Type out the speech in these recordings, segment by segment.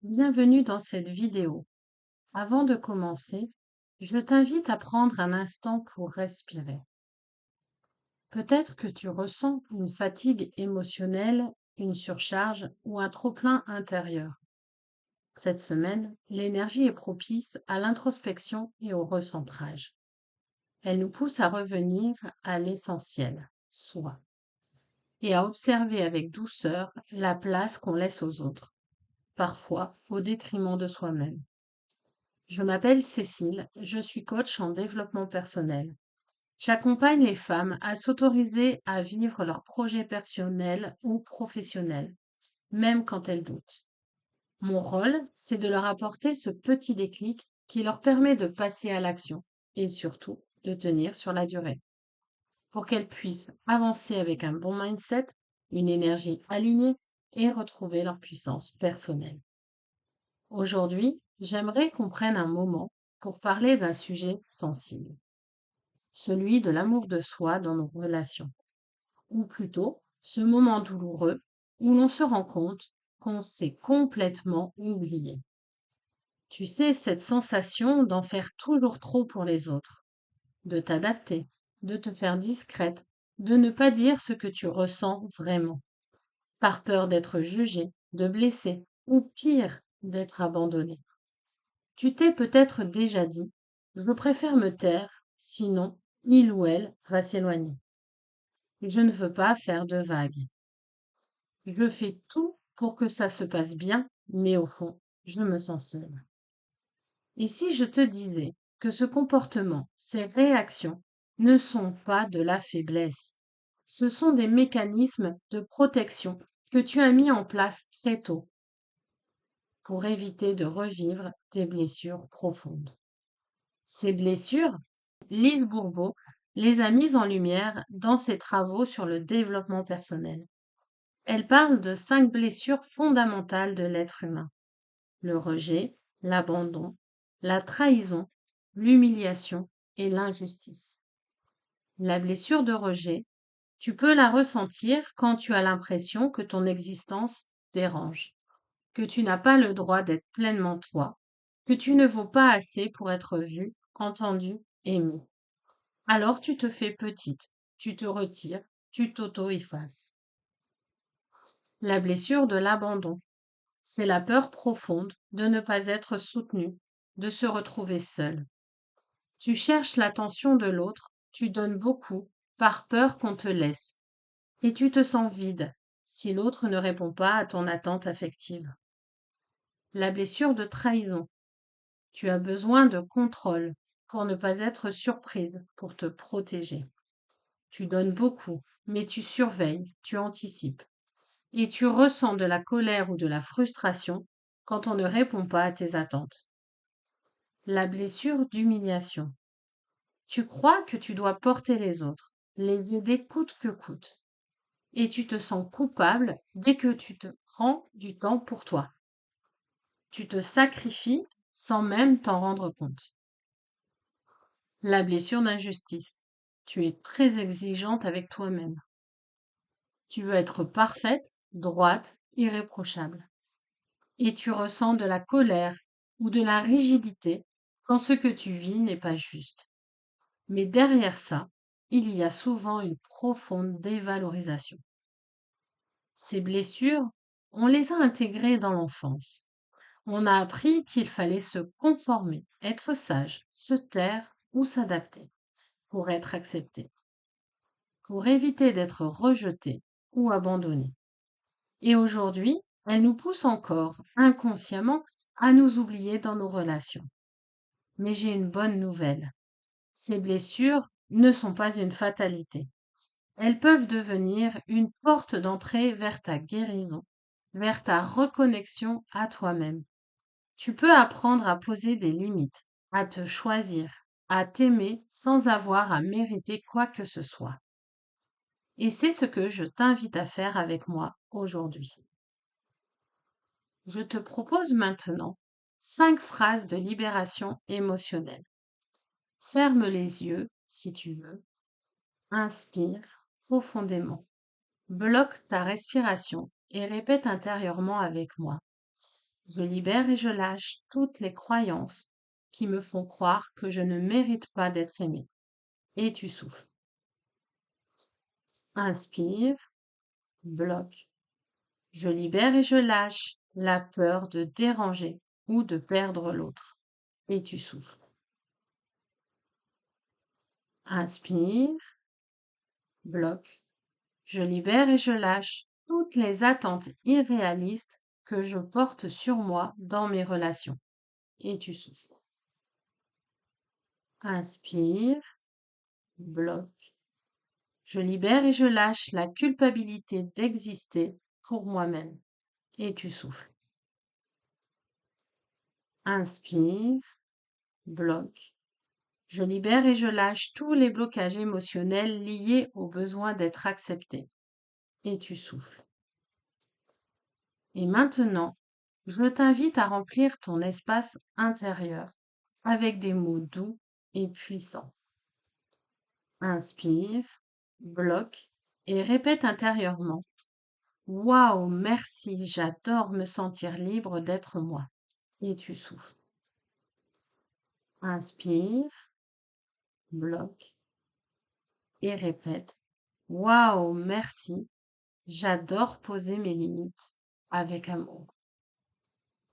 Bienvenue dans cette vidéo. Avant de commencer, je t'invite à prendre un instant pour respirer. Peut-être que tu ressens une fatigue émotionnelle, une surcharge ou un trop-plein intérieur. Cette semaine, l'énergie est propice à l'introspection et au recentrage. Elle nous pousse à revenir à l'essentiel, soi, et à observer avec douceur la place qu'on laisse aux autres, parfois au détriment de soi-même. Je m'appelle Cécile, je suis coach en développement personnel. J'accompagne les femmes à s'autoriser à vivre leurs projets personnels ou professionnels, même quand elles doutent. Mon rôle, c'est de leur apporter ce petit déclic qui leur permet de passer à l'action et surtout de tenir sur la durée, pour qu'elles puissent avancer avec un bon mindset, une énergie alignée et retrouver leur puissance personnelle. Aujourd'hui, j'aimerais qu'on prenne un moment pour parler d'un sujet sensible, celui de l'amour de soi dans nos relations, ou plutôt ce moment douloureux où l'on se rend compte qu'on s'est complètement oublié. Tu sais, cette sensation d'en faire toujours trop pour les autres, de t'adapter, de te faire discrète, de ne pas dire ce que tu ressens vraiment, par peur d'être jugée, de blesser, ou pire, d'être abandonnée. Tu t'es peut-être déjà dit, je préfère me taire, sinon il ou elle va s'éloigner. Je ne veux pas faire de vagues. Je fais tout pour que ça se passe bien, mais au fond, je me sens seule. Et si je te disais que ce comportement, ces réactions, ne sont pas de la faiblesse, ce sont des mécanismes de protection que tu as mis en place très tôt pour éviter de revivre tes blessures profondes. Ces blessures, Lise Bourbeau les a mises en lumière dans ses travaux sur le développement personnel. Elle parle de 5 blessures fondamentales de l'être humain: le rejet, l'abandon, la trahison, l'humiliation et l'injustice. La blessure de rejet, tu peux la ressentir quand tu as l'impression que ton existence dérange, que tu n'as pas le droit d'être pleinement toi, que tu ne vaux pas assez pour être vu, entendu, aimé. Alors tu te fais petite, tu te retires, tu t'auto-effaces. La blessure de l'abandon, c'est la peur profonde de ne pas être soutenu, de se retrouver seul. Tu cherches l'attention de l'autre, tu donnes beaucoup par peur qu'on te laisse, et tu te sens vide si l'autre ne répond pas à ton attente affective. La blessure de trahison, tu as besoin de contrôle pour ne pas être surprise, pour te protéger. Tu donnes beaucoup, mais tu surveilles, tu anticipes. Et tu ressens de la colère ou de la frustration quand on ne répond pas à tes attentes. La blessure d'humiliation. Tu crois que tu dois porter les autres, les aider coûte que coûte. Et tu te sens coupable dès que tu te prends du temps pour toi. Tu te sacrifies sans même t'en rendre compte. La blessure d'injustice. Tu es très exigeante avec toi-même. Tu veux être parfaite, droite, irréprochable. Et tu ressens de la colère ou de la rigidité quand ce que tu vis n'est pas juste. Mais derrière ça, il y a souvent une profonde dévalorisation. Ces blessures, on les a intégrées dans l'enfance. On a appris qu'il fallait se conformer, être sage, se taire ou s'adapter pour être accepté, pour éviter d'être rejeté ou abandonné. Et aujourd'hui, elles nous poussent encore, inconsciemment, à nous oublier dans nos relations. Mais j'ai une bonne nouvelle. Ces blessures ne sont pas une fatalité. Elles peuvent devenir une porte d'entrée vers ta guérison, vers ta reconnexion à toi-même. Tu peux apprendre à poser des limites, à te choisir, à t'aimer sans avoir à mériter quoi que ce soit. Et c'est ce que je t'invite à faire avec moi aujourd'hui. Je te propose maintenant 5 phrases de libération émotionnelle. Ferme les yeux si tu veux. Inspire profondément. Bloque ta respiration et répète intérieurement avec moi. Je libère et je lâche toutes les croyances qui me font croire que je ne mérite pas d'être aimé. Et tu souffles. Inspire, bloque. Je libère et je lâche la peur de déranger ou de perdre l'autre. Et tu souffles. Inspire, bloque. Je libère et je lâche toutes les attentes irréalistes que je porte sur moi dans mes relations. Et tu souffles. Inspire, bloque. Je libère et je lâche la culpabilité d'exister pour moi-même. Et tu souffles. Inspire, bloque. Je libère et je lâche tous les blocages émotionnels liés au besoin d'être accepté. Et tu souffles. Et maintenant, je t'invite à remplir ton espace intérieur avec des mots doux et puissants. Inspire, bloque et répète intérieurement. Waouh, merci, j'adore me sentir libre d'être moi. Et tu souffles. Inspire, bloque et répète. Waouh, merci, j'adore poser mes limites avec amour.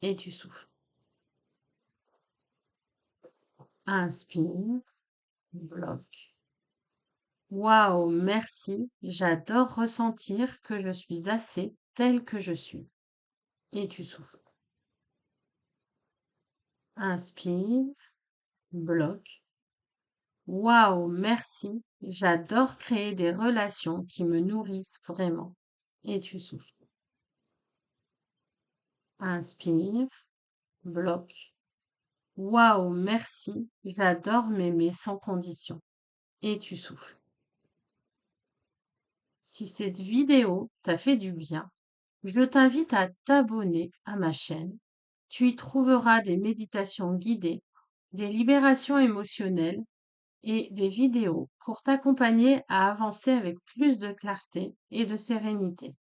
Et tu souffles. Inspire, bloque. Waouh, merci, j'adore ressentir que je suis assez tel que je suis. Et tu souffles. Inspire, bloque. Waouh, merci, j'adore créer des relations qui me nourrissent vraiment. Et tu souffles. Inspire, bloque. Waouh, merci, j'adore m'aimer sans condition. Et tu souffles. Si cette vidéo t'a fait du bien, je t'invite à t'abonner à ma chaîne. Tu y trouveras des méditations guidées, des libérations émotionnelles et des vidéos pour t'accompagner à avancer avec plus de clarté et de sérénité.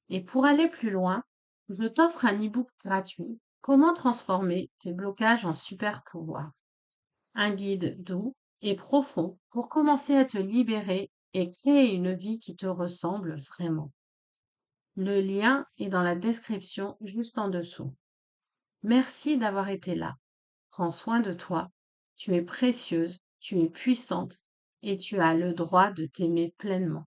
Et pour aller plus loin, je t'offre un e-book gratuit, Comment transformer tes blocages en super pouvoirs. Un guide doux et profond pour commencer à te libérer et créer une vie qui te ressemble vraiment. Le lien est dans la description juste en dessous. Merci d'avoir été là. Prends soin de toi. Tu es précieuse, tu es puissante et tu as le droit de t'aimer pleinement.